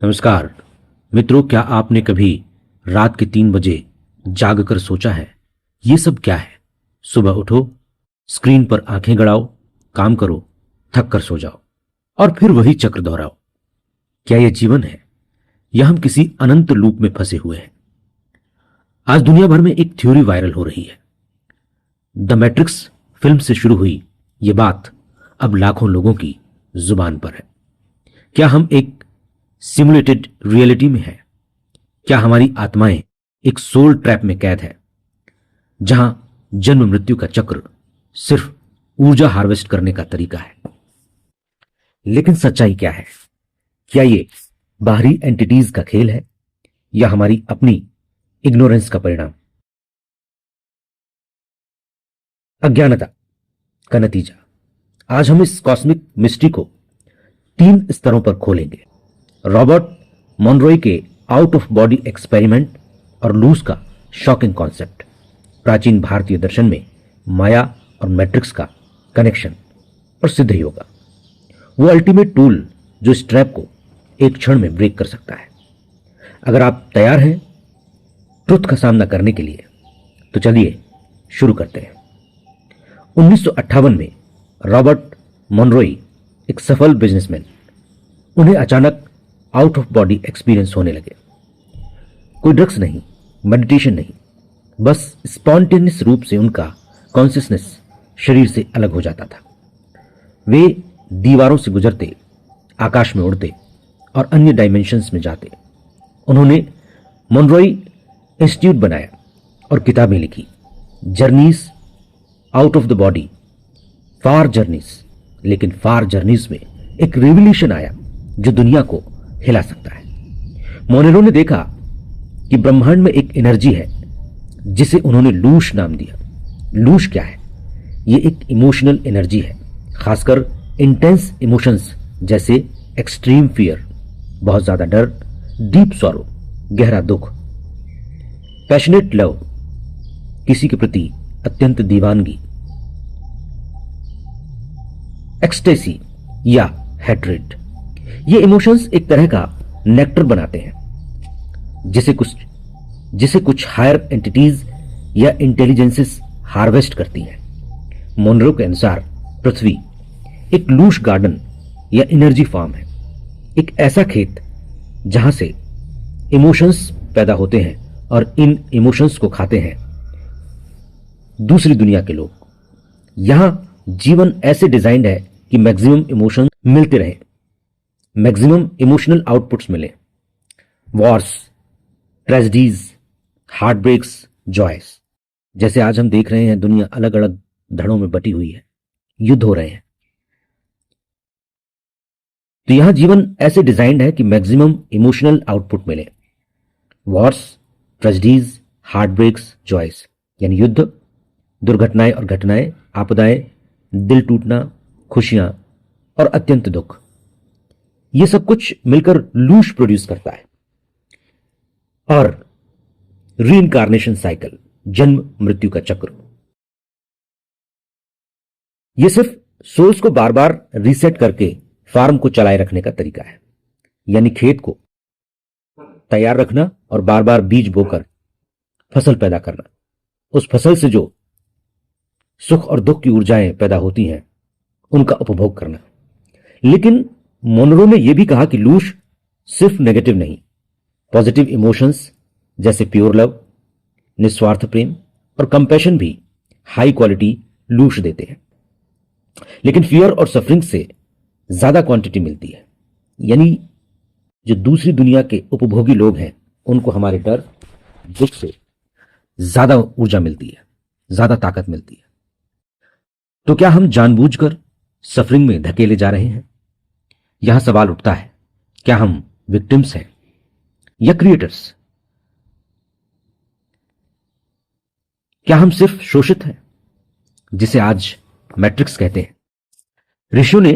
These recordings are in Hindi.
नमस्कार मित्रों, क्या आपने कभी रात के 3 बजे जागकर सोचा है ये सब क्या है? सुबह उठो, स्क्रीन पर आंखें गड़ाओ, काम करो, थक कर सो जाओ और फिर वही चक्र दोहराओ। क्या यह जीवन है या हम किसी अनंत लूप में फंसे हुए हैं? आज दुनिया भर में एक थ्योरी वायरल हो रही है। द मैट्रिक्स फिल्म से शुरू हुई ये बात अब लाखों लोगों की जुबान पर है। क्या हम एक सिमुलेटेड रियलिटी में है? क्या हमारी आत्माएं एक सोल ट्रैप में कैद है, जहां जन्म मृत्यु का चक्र सिर्फ ऊर्जा हार्वेस्ट करने का तरीका है? लेकिन सच्चाई क्या है? क्या ये बाहरी एंटिटीज का खेल है या हमारी अपनी इग्नोरेंस का परिणाम? अज्ञानता का नतीजा। आज हम इस कॉस्मिक मिस्ट्री को 3 स्तरों पर खोलेंगे। रॉबर्ट मॉनरॉय के आउट ऑफ बॉडी एक्सपेरिमेंट और लूस का शॉकिंग कॉन्सेप्ट, प्राचीन भारतीय दर्शन में माया और मैट्रिक्स का कनेक्शन और सिद्ध योगा, वो अल्टीमेट टूल जो इस ट्रैप को एक क्षण में ब्रेक कर सकता है। अगर आप तैयार हैं ट्रुथ का सामना करने के लिए तो चलिए शुरू करते हैं। 1958 में रॉबर्ट मॉनरॉय एक सफल बिजनेसमैन, उन्हें अचानक आउट ऑफ बॉडी एक्सपीरियंस होने लगे। कोई ड्रग्स नहीं, मेडिटेशन नहीं, बस स्पॉन्टेनियस रूप से उनका कॉन्शियसनेस शरीर से अलग हो जाता था। वे दीवारों से गुजरते, आकाश में उड़ते और अन्य डायमेंशंस में जाते। उन्होंने मॉनरॉय इंस्टीट्यूट बनाया और किताबें लिखी, journeys out of the body, far journeys. लेकिन फार जर्नीज में एक रेवल्यूशन आया जो दुनिया को हिला सकता है। मोनेरो ने देखा कि ब्रह्मांड में एक एनर्जी है जिसे उन्होंने लूश नाम दिया। लूश क्या है? ये एक इमोशनल एनर्जी है, खासकर इंटेंस इमोशंस जैसे एक्सट्रीम फियर, बहुत ज्यादा डर, डीप सॉरो, गहरा दुख, पैशनेट लव, किसी के प्रति अत्यंत दीवानगी, एक्सटेसी या हैट्रेड। ये इमोशंस एक तरह का नेक्टर बनाते हैं जिसे कुछ हायर एंटिटीज या इंटेलिजेंसेस हार्वेस्ट करती हैं। मोनरो के अनुसार पृथ्वी एक लूश गार्डन या एनर्जी फार्म है, एक ऐसा खेत जहां से इमोशंस पैदा होते हैं और इन इमोशंस को खाते हैं दूसरी दुनिया के लोग। यहां जीवन ऐसे डिजाइंड है कि मैक्सिमम इमोशन मिलते रहे, मैक्सिमम इमोशनल आउटपुट्स मिले। Wars, tragedies, heart breaks, joys, जैसे आज हम देख रहे हैं दुनिया अलग अलग धड़ों में बटी हुई है, युद्ध हो रहे हैं। तो यहां जीवन ऐसे डिजाइंड है कि मैक्सिमम इमोशनल आउटपुट मिले। Wars, tragedies, heart breaks, joys, यानी युद्ध, दुर्घटनाएं और घटनाएं, आपदाएं, दिल टूटना, खुशियां और अत्यंत दुख, ये सब कुछ मिलकर लूश प्रोड्यूस करता है। और रीइंकार्नेशन साइकिल, जन्म मृत्यु का चक्र, ये सिर्फ सोल्स को बार बार रीसेट करके फार्म को चलाए रखने का तरीका है। यानी खेत को तैयार रखना और बार बार बीज बोकर फसल पैदा करना, उस फसल से जो सुख और दुख की ऊर्जाएं पैदा होती हैं उनका उपभोग करना। लेकिन मोनरो ने यह भी कहा कि लूश सिर्फ नेगेटिव नहीं, पॉजिटिव इमोशंस जैसे प्योर लव, निस्वार्थ प्रेम और कंपैशन भी हाई क्वालिटी लूश देते हैं। लेकिन फियर और सफरिंग से ज्यादा क्वांटिटी मिलती है। यानी जो दूसरी दुनिया के उपभोगी लोग हैं उनको हमारे डर, दुख से ज्यादा ऊर्जा मिलती है, ज्यादा ताकत मिलती है। तो क्या हम जानबूझकर सफरिंग में धकेले जा रहे हैं? यहां सवाल उठता है, क्या हम विक्टिम्स हैं या क्रिएटर्स? क्या हम सिर्फ शोषित हैं, जिसे आज मैट्रिक्स कहते हैं? ऋषियों ने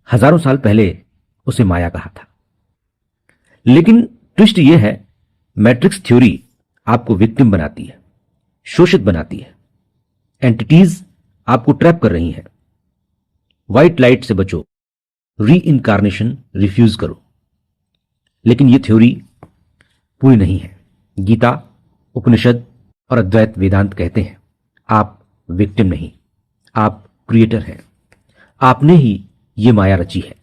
हजारों साल पहले उसे माया कहा था। लेकिन ट्विस्ट यह है, मैट्रिक्स थ्योरी आपको विक्टिम बनाती है, शोषित बनाती है। एंटिटीज आपको ट्रैप कर रही हैं। व्हाइट लाइट से बचो, री इनकारनेशन रिफ्यूज करो। लेकिन यह थ्योरी पूरी नहीं है। गीता, उपनिषद और अद्वैत वेदांत कहते हैं आप विक्टिम नहीं, आप क्रिएटर हैं। आपने ही ये माया रची है।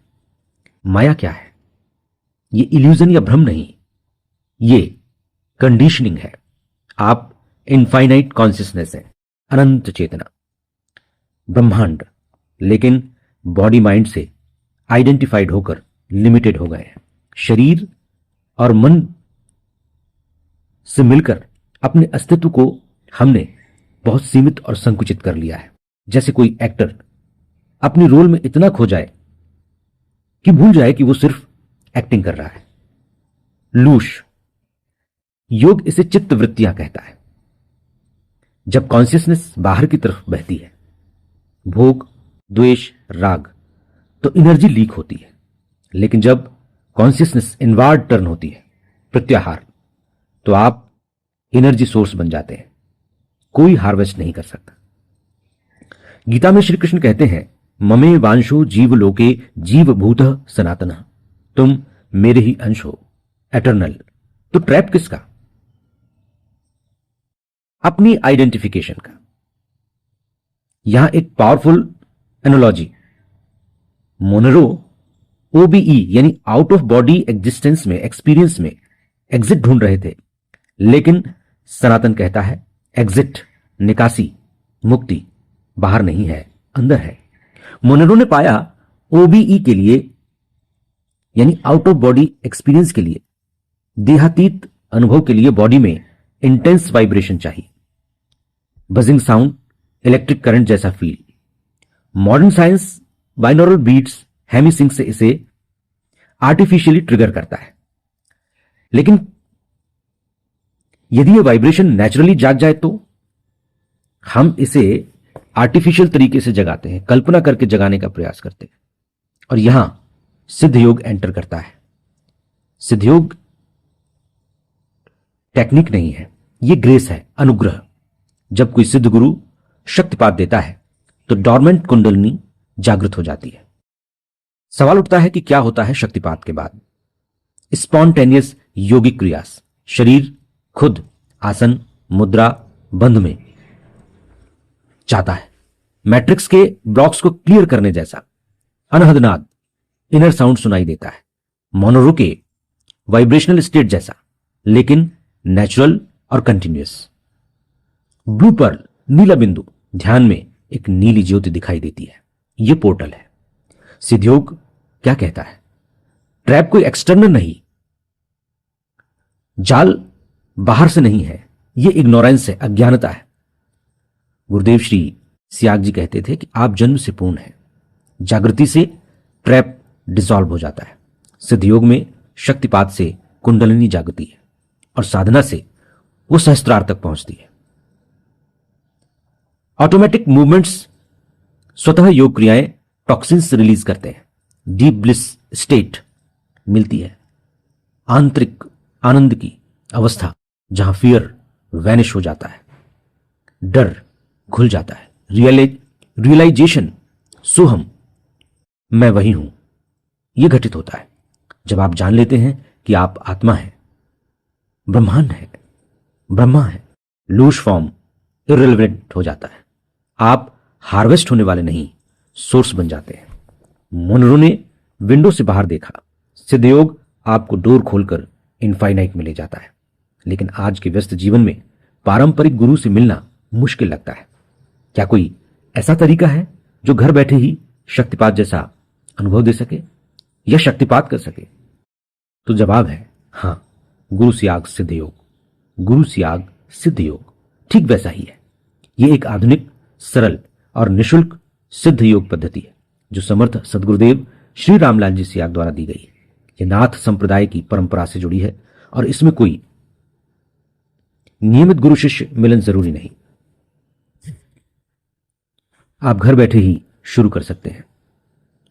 माया क्या है? ये इल्यूजन या भ्रम नहीं, ये कंडीशनिंग है। आप इनफाइनाइट कॉन्शियसनेस है, अनंत चेतना, ब्रह्मांड, लेकिन बॉडी माइंड से आइडेंटिफाइड होकर लिमिटेड हो गए हैं। शरीर और मन से मिलकर अपने अस्तित्व को हमने बहुत सीमित और संकुचित कर लिया है। जैसे कोई एक्टर अपनी रोल में इतना खो जाए कि भूल जाए कि वो सिर्फ एक्टिंग कर रहा है। लूश, योग इसे चित्त वृत्तियां कहता है। जब कॉन्शियसनेस बाहर की तरफ बहती है, भोग, द्वेष, राग, तो एनर्जी लीक होती है। लेकिन जब कॉन्शियसनेस इनवार्ड टर्न होती है, प्रत्याहार, तो आप एनर्जी सोर्स बन जाते हैं। कोई हार्वेस्ट नहीं कर सकता। गीता में श्री कृष्ण कहते हैं, ममे वांशो जीव लोके जीव भूत सनातन, तुम मेरे ही अंश हो, एटर्नल। तो ट्रैप किसका? अपनी आइडेंटिफिकेशन का। यहां एक पावरफुल एनोलॉजी, मोनरो ओबीई यानी आउट ऑफ बॉडी एग्जिस्टेंस में, एक्सपीरियंस में एग्जिट ढूंढ रहे थे, लेकिन सनातन कहता है एग्जिट, निकासी, मुक्ति बाहर नहीं है, अंदर है। मोनरो ने पाया ओबीई के लिए यानी आउट ऑफ बॉडी एक्सपीरियंस के लिए, देहातीत अनुभव के लिए बॉडी में इंटेंस वाइब्रेशन चाहिए, बजिंग साउंड, इलेक्ट्रिक करंट जैसा feel. Modern science binaural beats, Hemi Sync से इसे आर्टिफिशियली ट्रिगर करता है। लेकिन यदि यह वाइब्रेशन नेचुरली जाग जाए तो हम इसे आर्टिफिशियल तरीके से जगाते हैं, कल्पना करके जगाने का प्रयास करते हैं। और यहां सिद्ध योग एंटर करता है। सिद्ध योग टेक्निक नहीं है, यह ग्रेस है, अनुग्रह। जब कोई सिद्ध गुरु शक्तिपात देता है तो डॉर्मेंट कुंडलिनी जागृत हो जाती है। सवाल उठता है कि क्या होता है शक्तिपात के बाद? स्पॉन्टेनियस योगिक क्रियास, शरीर खुद आसन, मुद्रा, बंध में चाहता है। मैट्रिक्स के ब्लॉक्स को क्लियर करने जैसा अनहदनाद इनर साउंड सुनाई देता है। मोनोरो के वाइब्रेशनल स्टेट जैसा, लेकिन नेचुरल और कंटिन्यूअस। ब्लू पर्ल, नीला बिंदु, ध्यान में एक नीली ज्योति दिखाई देती है। यह पोर्टल है। सिद्ध योग क्या कहता है? ट्रैप कोई एक्सटर्नल नहीं, जाल बाहर से नहीं है, यह इग्नोरेंस है, अज्ञानता है। गुरुदेव श्री सियाग जी कहते थे कि आप जन्म से पूर्ण हैं। जागृति से ट्रैप डिसॉल्व हो जाता है। सिद्ध योग में शक्तिपात से कुंडलिनी जागती है और साधना से वो सहस्त्रार तक पहुंचती है। ऑटोमेटिक मूवमेंट्स, स्वतः योग क्रियाएं टॉक्सिन्स रिलीज करते हैं। डीप ब्लिस स्टेट मिलती है, आंतरिक आनंद की अवस्था जहां फियर वैनिश हो जाता है, डर घुल जाता है, रियलाइजेशन, सोहम, मैं वही हूं, यह घटित होता है जब आप जान लेते हैं कि आप आत्मा है, ब्रह्मांड है, ब्रह्मा है। लूज फॉर्म इररिलेवेंट हो जाता है। आप हार्वेस्ट होने वाले नहीं, सोर्स बन जाते हैं। मोनरो ने विंडो से बाहर देखा। सिद्ध योग आपको डोर खोलकर इनफाइनाइट में ले जाता है। लेकिन आज के व्यस्त जीवन में पारंपरिक गुरु से मिलना मुश्किल लगता है। क्या कोई ऐसा तरीका है जो घर बैठे ही शक्तिपात जैसा अनुभव दे सके या शक्तिपात कर सके? तो जवाब है हां, गुरु सियाग सिद्ध योग। गुरु सियाग सिद्ध योग ठीक वैसा ही है। यह एक आधुनिक, सरल और निशुल्क सिद्ध योग पद्धति है जो समर्थ सदगुरुदेव श्री रामलाल जी सियाग द्वारा दी गई है। यह नाथ संप्रदाय की परंपरा से जुड़ी है और इसमें कोई नियमित गुरु शिष्य मिलन जरूरी नहीं। आप घर बैठे ही शुरू कर सकते हैं।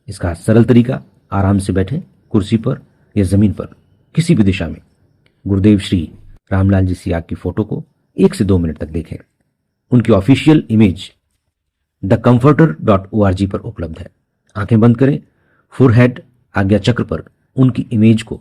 इसका सरल तरीका, आराम से बैठें कुर्सी पर या जमीन पर, किसी भी दिशा में। गुरुदेव श्री रामलाल जी सियाग की फोटो को 1 से 2 मिनट तक देखें। उनकी ऑफिशियल इमेज thecomforter.org पर उपलब्ध है। आंखें बंद करें, फोरहेड आज्ञा चक्र पर उनकी इमेज को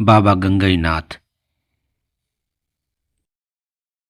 बाबा गंगईनाथ